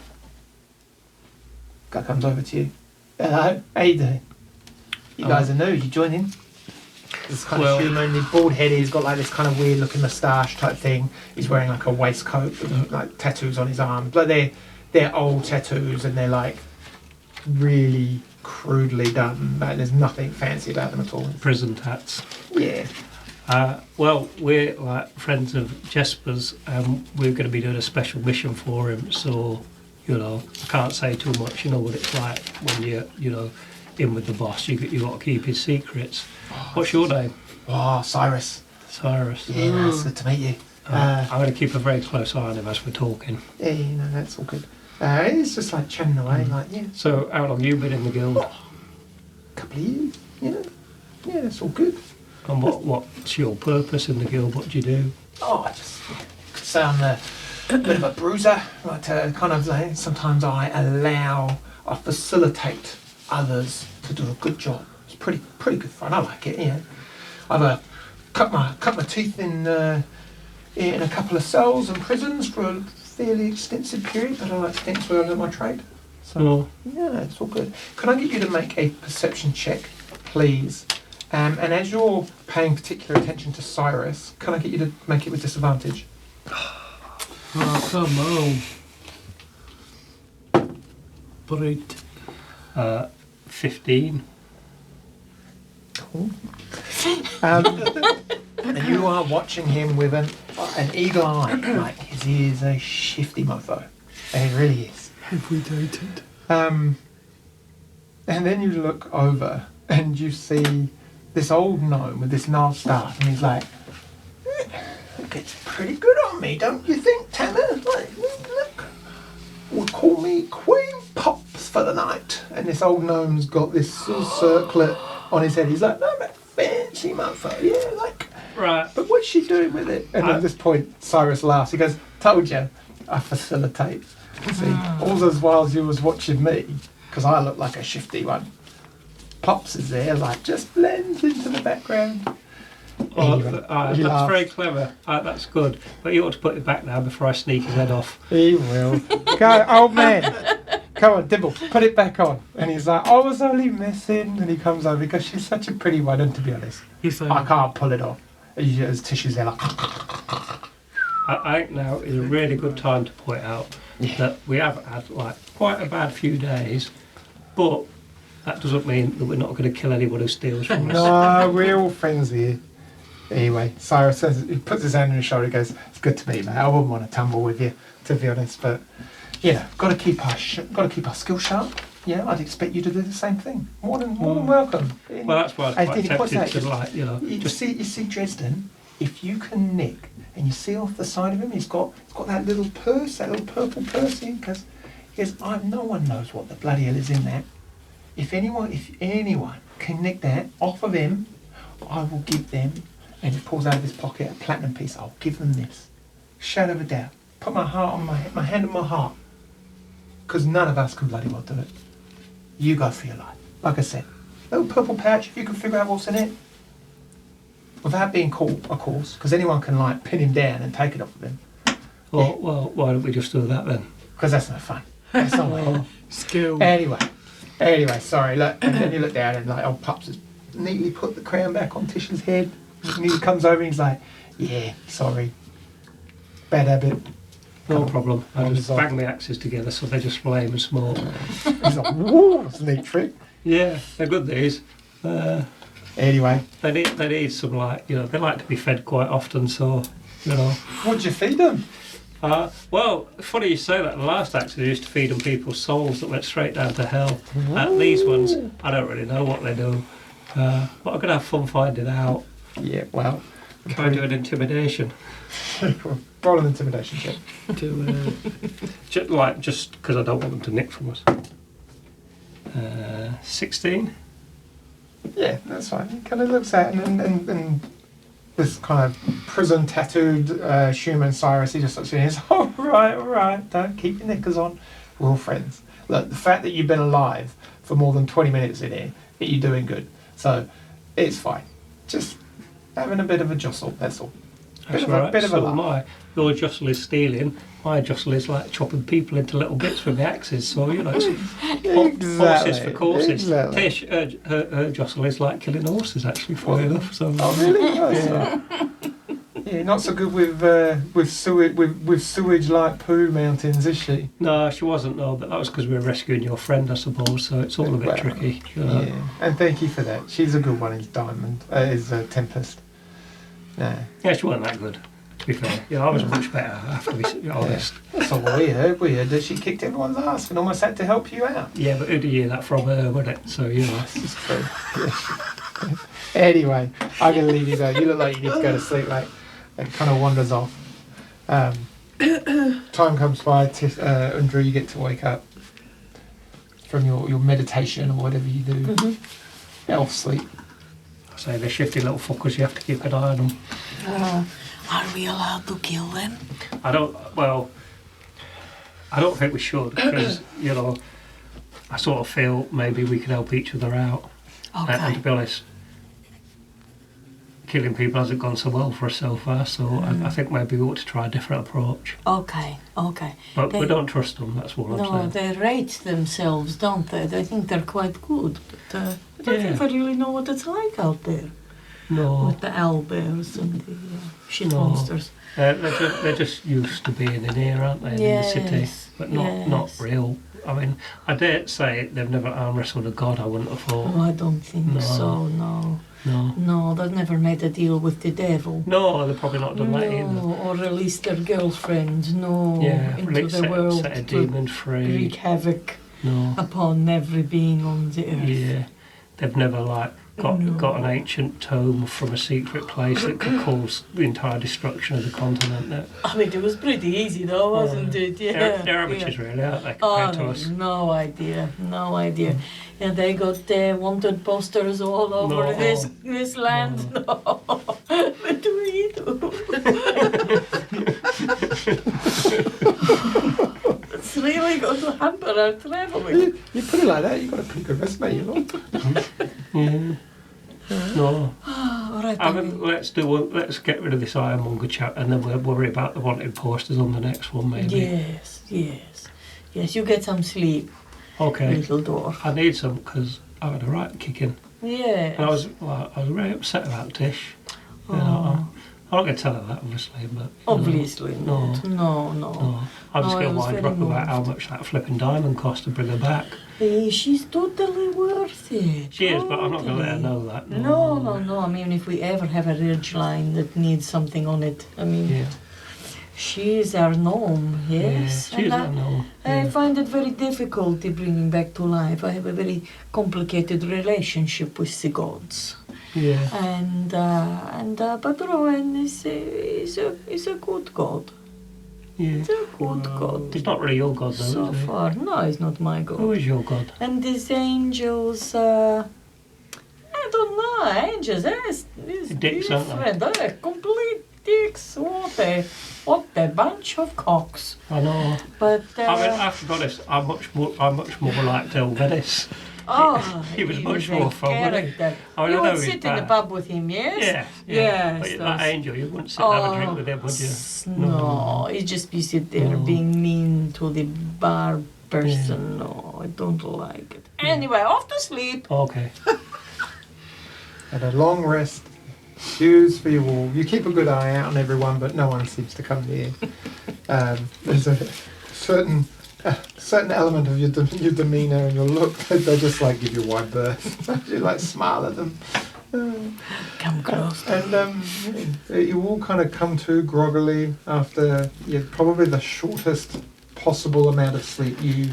guy comes over to you. Hello, how you doing? You guys are new, you join in? This kind Well- of human, he's bald headed, he's got like this kind of weird looking moustache type thing. He's wearing like a waistcoat with like tattoos on his arms. Like they're old tattoos and they're like really crudely done. Like there's nothing fancy about them at all. Prison tats. Yeah. Well, we're like friends of Jesper's, and we're going to be doing a special mission for him. So, you know, I can't say too much. You know what it's like when you're, you know, in with the boss. You got to keep his secrets. What's your name? Oh, Cyrus. Cyrus. Yeah, no, it's good to meet you. I'm going to keep a very close eye on him as we're talking. Yeah, no, that's all good. It's just like chatting away, like, yeah, So, how long you been in the guild? a couple of years, you know. Yeah, that's all good. And what's your purpose in the guild? What do you do? Oh, I just could say I'm a bit of a bruiser. Like to kind of like, sometimes I facilitate others to do a good job. It's pretty good fun. I like it. Yeah, I've cut my teeth in a couple of cells and prisons for a fairly extensive period, but I like to think that's where I learned my trade. So yeah, it's all good. Can I get you to make a perception check, please? And as you're paying particular attention to Cyrus, can I get you to make it with disadvantage? oh, come on. But 15. Cool. And you are watching him with an eagle eye. Like his ears a shifty mofo. And he really is. have we dated? And then you look over and you see this old gnome with this gnarled staff, and he's like, "It gets pretty good on me, don't you think, Tanner? Like, look, we'll call me Queen Pops for the night." And this old gnome's got this little circlet on his head. He's like, "No, I'm a fancy mofo, yeah, like." Right. But what's she doing with it? And at this point, Cyrus laughs. He goes, "Told you, I facilitate." See, all those whiles you was watching me, because I look like a shifty one. Pops is there, like, just blends into the background. Oh, He that's laughs. very clever. That's good. But you ought to put it back now before I sneak his head off. He will. Go, old man. Come on, Dibble, put it back on. And he's like, "I was only messing." And he comes over because she's such a pretty one, and to be honest, He's like, I can't pull it off. As Tish is there, like, I think now is a really good time to point out that we have had like quite a bad few days, but that doesn't mean that we're not going to kill anyone who steals from us. "No, we're all friends here." Anyway, Cyrus says, he puts his hand on his shoulder and goes, "It's good to meet you, mate. I wouldn't want to tumble with you, to be honest, but, you know, got to keep our skill sharp. Yeah, I'd expect you to do the same thing. More than welcome." Well, that's why I was And quite he points tempted out, to like, you know, You just see Dresden, if you can nick, and you see off the side of him, he's got that little purse, that little purple purse in, because no one knows what the bloody hell is in that. If anyone can nick that off of him, I will give them, and he pulls out of his pocket a platinum piece. I'll give them this. Shadow of a doubt. Put my heart on my hand on my heart. Because none of us can bloody well do it. You go for your life. Like I said, little purple pouch, if you can figure out what's in it, without being caught, of course, because anyone can like pin him down and take it off of him. Well, why don't we just do that then? Because that's no fun. That's not fun. Skill. Anyway, sorry. Look, and then you look down and like old Pups has neatly put the crown back on Tish's head. And he comes over and he's like, "Yeah, sorry, bad habit." No problem. I I'll just resolve. bang the axes together so they just flame and smoke. He's like, "Whoa, that's a neat trick." Yeah, they're good these. Anyway, They need some they like to be fed quite often, so, what'd you feed them? Well, funny you say that. The last axe I used to feed them people's souls that went straight down to hell. These ones, I don't really know what they do, but I'm going to have fun finding out. Yeah, well, Can I do an intimidation? roll an intimidation check. Just because I don't want them to nick from us. 16? Yeah, that's fine. He kind of looks at it and this kind of prison tattooed Schumann Cyrus, he just looks at you and he's all right, don't keep your knickers on. We're all friends. Look, the fact that you've been alive for more than 20 minutes in here, you're doing good. So, it's fine. Just having a bit of a jostle, that's all. That's Bit right. of a So laugh. your jostle is stealing. My jostle is like chopping people into little bits with the axes. So it's horses for courses. Exactly. Tish, her jostle is like killing horses. Actually, funny enough. So Oh, really? Yeah, not so good with sewage like poo mountains, is she? no, she wasn't. No, but that was because we were rescuing your friend, I suppose. So it's all a bit Well, tricky. Yeah, and thank you for that. She's a good one. Is Diamond? Is Tempest? No, Yeah, she wasn't that good. To be fair, I was much better. I have to be honest. that's all we heard. We heard that she kicked everyone's ass and almost had to help you out. Yeah, but who did you hear that from her, wasn't it? So It's true. Yeah. Anyway, I'm gonna leave you go. You look like you need to go to sleep. Like it kind of wanders off. Time comes by. Undra, you get to wake up from your meditation or whatever you do. Elf sleep. I say they're shifty little fuckers. You have to keep an eye on them. Are we allowed to kill them? I don't think we should because I sort of feel maybe we could help each other out. And to Okay. be honest, killing people hasn't gone so well for us so far. So I think maybe we ought to try a different approach. Okay. But we They- don't trust them. That's what I'm No, saying. they rate themselves, don't they? They think they're quite good. But I don't think they really know what it's like out there No, with the owlbears and the shit No. monsters. they're just used to being in here, aren't they? Yes, In the city, but not yes. real. I mean, I dare say they've never arm wrestled a god. I wouldn't have thought. Oh, I don't think No. so, no. No. No, they've never made a deal with the devil. No, they've probably not done that either. No, or released their girlfriend, no, Yeah, into the world set a to demon free. wreak havoc No. upon every being on the earth. Yeah, they've never got an ancient tome from a secret place that could cause the entire destruction of the continent. I mean, it was pretty easy though, wasn't it? Yeah. They're amateurs, really, aren't they, Oh, compared to us? no idea. And they got wanted posters all over No. this land. No. What do we do? It's really going to hamper our traveling. You put it like that, you've got a pretty good resume, you know. Yeah. No. All right, I mean, let's get rid of this ironmonger chat and then we'll worry about the wanted posters on the next one, maybe. Yes, you get some sleep, Okay. little dwarf. I need some because I had a right kicking. Yes. And I was very upset about Tish. You know, Oh. I'm not going to tell her that, obviously, but... you Obviously know, not. No. No. I'm just No, going I to was wind her very up about how moved. much that flipping diamond cost to bring her back. She's totally worth it. She is, but I'm not going to let her Totally. know that. No. I mean, if we ever have a ridge line that needs something on it, I mean, Yeah. she's our gnome, yes. Yeah, she's And not know. I Yeah. find it very difficult to bring back to life. I have a very complicated relationship with the gods. Yeah. But Roen is a good god. Yeah. He's a good god. He's not really your god, though, So is he? far, no, he's not my god. Who is your god? And these angels, I don't know, angels, is Dicks, aren't they? different. They're complete dicks. What a bunch of cocks. I know. But I mean, I have to be honest, I'm much more like Del Venice. Oh, He was much a more fun, wasn't he? character. I mean, You I know would he's sit in the bad. pub with him, yes? Yeah. Yes, But those- that Angel, you wouldn't sit and have a drink with him, would you? No, he just be sit there No. being mean to the bar person. No, I don't like it. Anyway, off to sleep. Okay. Had a long rest. Shoes for you all. You keep a good eye out on everyone, but no one seems to come near. There's a certain element of your demeanour and your look that they just like give you a wide berth. You like smile at them. Come close. And you all kind of come to groggily after probably the shortest possible amount of sleep you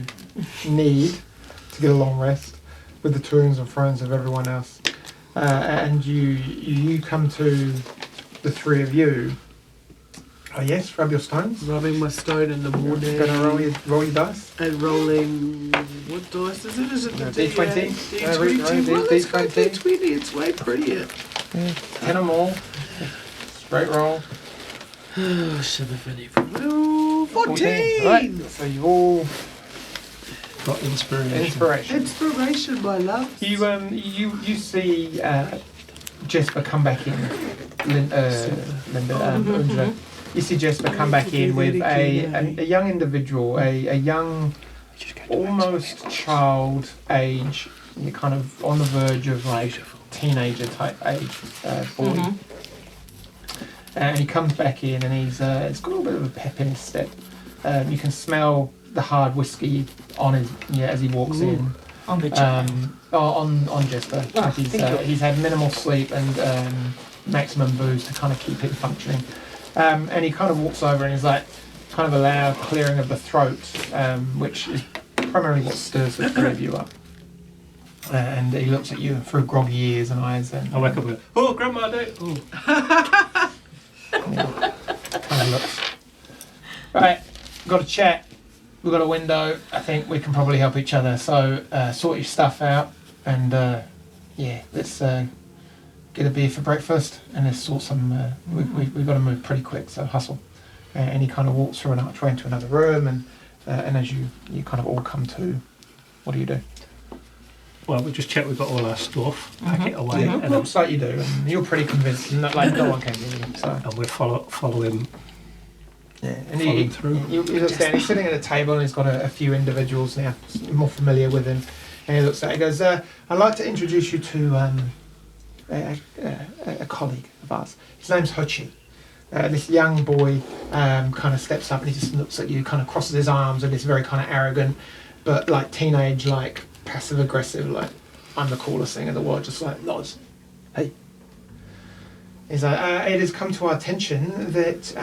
need to get a long rest with the toons and frones of everyone else. And you come to the three of you. Oh yes, rub your stones. Rubbing my stone in the morning. Gonna roll your dice. And rolling. What dice is it? Is it the D20? D20. Well, let's go D20. D20. It's way prettier. 10 or more. Straight roll. Oh, 14. Right. So you all Got inspiration. inspiration. Inspiration, my love. You see Jesper come back in. Linda. You see Jesper come back in with a young individual, a young, almost child age, you're kind of on the verge of like teenager type age boy. And he comes back in and he's got a little bit of a pep in his step. You can smell the hard whiskey on his as he walks in. On the On Jesper. He's had minimal sleep and maximum booze to kind of keep him functioning. And he kind of walks over and he's like, kind of a loud clearing of the throat, which is primarily what stirs the three of you up. And he looks at you through groggy ears and eyes and I wake up with, oh, Grandma, oh. kind of looks. Right, we've got a chat. We've got a window. I think we can probably help each other. So sort your stuff out and let's get a beer for breakfast and let's sort some. We've got to move pretty quick, so hustle. And he kind of walks through an archway into another room, and as you kind of all come to, what do you do? Well, we just check we've got all our stuff, pack it away, It and looks like you do, and you're pretty convinced that like no one came in you. So we follow him. yeah, and Follow he him through. He looks down. He's sitting at a table, and he's got a few individuals now more familiar with him. And he looks at. He goes, "I'd like to introduce you to a colleague of ours. His name's Hochi. This young boy kind of steps up and he just looks at you, kind of crosses his arms, and is very kind of arrogant, but like teenage, like passive aggressive, like I'm the coolest thing in the world, just like nods. Hey." He's like, it has come to our attention that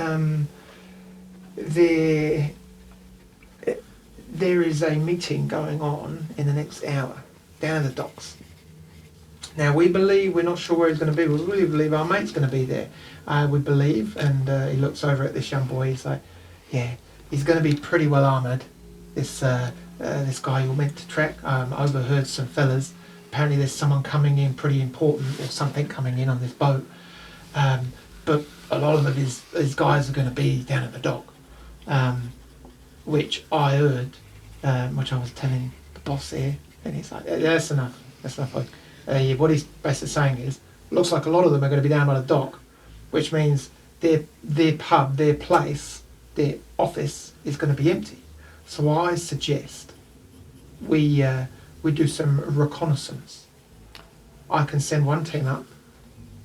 there is a meeting going on in the next hour down in the docks. Now we're not sure where he's going to be, we really believe our mate's going to be there. We believe, and he looks over at this young boy, he's like, yeah, he's going to be pretty well armoured. This guy you're meant to track, overheard some fellas, apparently there's someone coming in pretty important, or something coming in on this boat. But a lot of his guys are going to be down at the dock, which I heard, which I was telling the boss here, and he's like, yeah, that's enough. What he's basically saying is, looks like a lot of them are going to be down by the dock, which means their pub, their place, their office is going to be empty. So I suggest we do some reconnaissance. I can send one team up,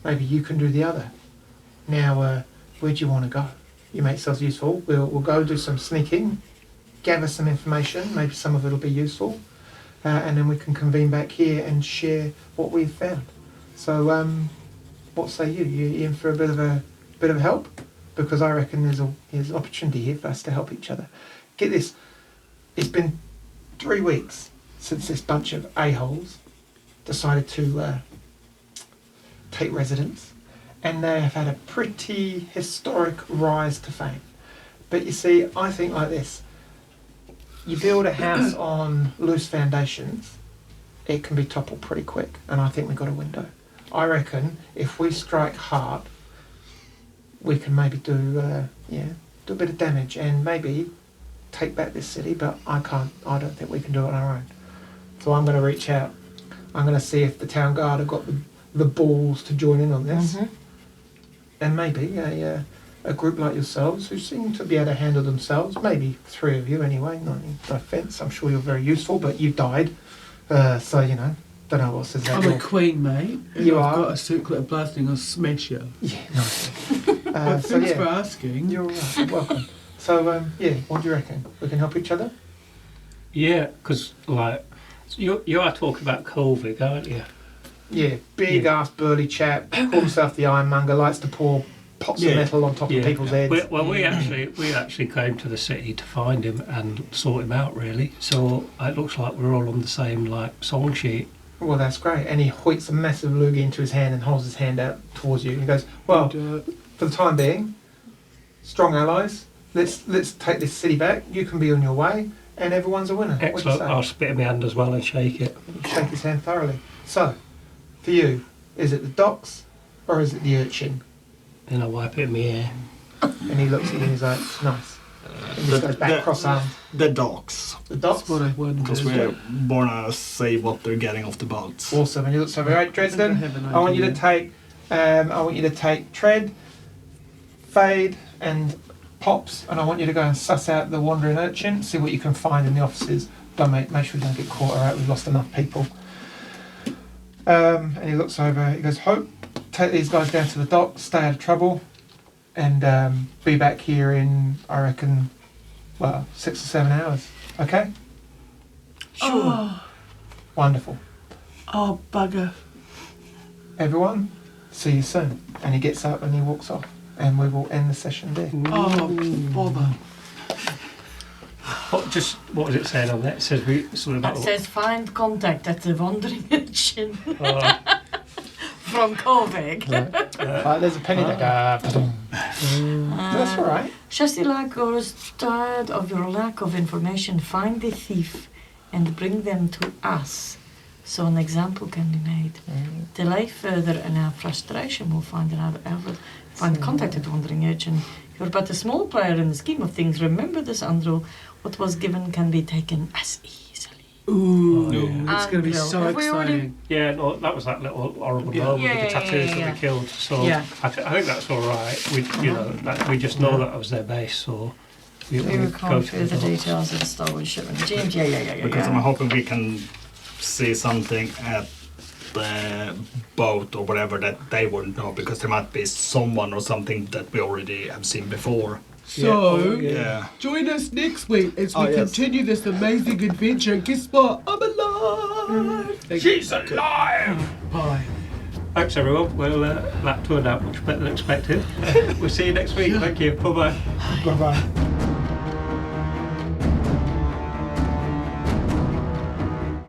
maybe you can do the other. Now, where do you want to go? You make yourselves useful. We'll go do some sneaking, gather some information, maybe some of it will be useful, and then we can convene back here and share what we've found. So, what say you? You in for a bit of help? Because I reckon there's an opportunity here for us to help each other. Get this, it's been 3 weeks since this bunch of a-holes decided to take residence, and they have had a pretty historic rise to fame. But you see, I think like this, you build a house on loose foundations, it can be toppled pretty quick, and I think we've got a window. I reckon if we strike hard, we can maybe do a bit of damage and maybe take back this city, but I don't think we can do it on our own. So I'm going to reach out. I'm going to see if the town guard have got the balls to join in on this. And maybe a group like yourselves who seem to be able to handle themselves, maybe 3 of you anyway, no offence, I'm sure you're very useful, but you've died. So, you know, don't know what says that. I'm a queen, mate. You I've are? got a circular blasting, I'll smash you. Yeah, nice. But so thanks for yeah, asking. you're all right, you're welcome. So, yeah, what do you reckon? We can help each other? Yeah, because like you are talking about COVID, aren't you? Yeah, big ass burly chap, calls himself the Ironmonger, likes to pour pots of metal on top of people's heads. We actually came to the city to find him and sort him out, really. So it looks like we're all on the same like song sheet. Well, that's great. And he hoits a massive loogie into his hand and holds his hand out towards you. And he goes, well, for the time being, strong allies. Let's take this city back. You can be on your way, and everyone's a winner. Excellent. I'll spit in my hand as well and shake it. Shake his hand thoroughly. So, for you, is it the docks or is it the urchin? And I wipe it in my hair. And he looks at you and he's like, nice. And he just goes back cross-armed. The dogs. The docks? That's what I wondered. Because we're born to see what they're getting off the boats. Awesome. And he looks over, right, Dresden, have an I want you to idea. take Tread, Fade, and Pops, and I want you to go and suss out the wandering urchin, see what you can find in the offices. Don't make sure you don't get caught. Alright, we've lost enough people. And he looks over. He goes, Hope, take these guys down to the dock, stay out of trouble, and be back here in, I reckon, 6 or 7 hours. Okay? Sure. Wonderful. Oh, bugger. Everyone, see you soon. And he gets up and he walks off. And we will end the session there. Oh, bother. What was it saying on that? It says something about. It says find contact at the wandering urchin Oh, from Corvig. There's a penny there. That's all right. Shastilak is tired of your lack of information. Find the thief and bring them to us, so an example can be made. Delay further, and our frustration will find another outlet. Find contact at wandering urchin. You're but a small player in the scheme of things. Remember this, Andrew. What was given can be taken as easily. Ooh, yeah. it's going to be so Have we already- exciting. yeah, no, that was that little horrible Yeah. girl with Yeah, the tattoos that yeah. we killed. So Yeah. I think that's all right. We just know that was their base, so We will go come to through the docks. details of the stolen shipment. James, yeah. Because I'm hoping we can see something at the boat or whatever that they wouldn't know, because there might be someone or something that we already have seen before. So, Yeah. join us next week as we Oh, yes. continue this amazing adventure. Guess what? I'm alive! She's alive! Bye. Thanks everyone. Well, that turned out much better than expected. We'll see you next week. Thank you. Bye bye. Bye-bye.